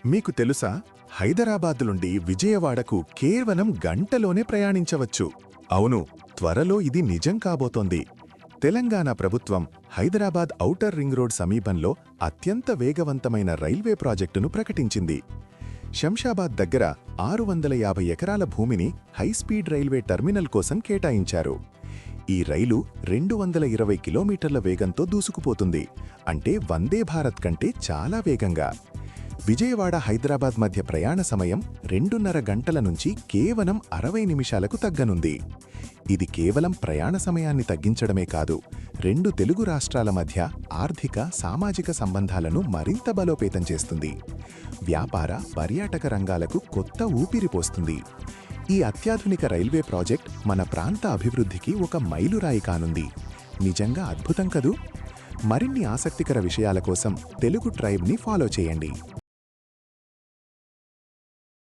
మీకు తెలుసా, హైదరాబాద్ నుండి విజయవాడకు కేవలం గంటలోనే ప్రయాణించవచ్చు. అవును, త్వరలో ఇది నిజం కాబోతోంది. తెలంగాణ ప్రభుత్వం హైదరాబాద్ ఔటర్ రింగ్ రోడ్ సమీపంలో అత్యంత వేగవంతమైన రైల్వే ప్రాజెక్టును ప్రకటించింది. శంషాబాద్ దగ్గర 650 ఎకరాల భూమిని హైస్పీడ్ రైల్వే టెర్మినల్ కోసం కేటాయించారు. ఈ రైలు 220 కిలోమీటర్ల వేగంతో దూసుకుపోతుంది. అంటే వందే భారత్ కంటే చాలా వేగంగా. విజయవాడ హైదరాబాద్ మధ్య ప్రయాణ సమయం 2.5 గంటల నుంచి కేవలం 60 నిమిషాలకు తగ్గనుంది. ఇది కేవలం ప్రయాణ సమయాన్ని తగ్గించడమే కాదు, రెండు తెలుగు రాష్ట్రాల మధ్య ఆర్థిక, సామాజిక సంబంధాలను మరింత బలోపేతం చేస్తుంది. వ్యాపార, పర్యాటక రంగాలకు కొత్త ఊపిరి పోస్తుంది. ఈ అత్యాధునిక రైల్వే ప్రాజెక్ట్ మన ప్రాంత అభివృద్ధికి ఒక మైలురాయి కానుంది. నిజంగా అద్భుతం కదూ! మరిన్ని ఆసక్తికర విషయాల కోసం తెలుగు ట్రైబ్ని ఫాలో చేయండి.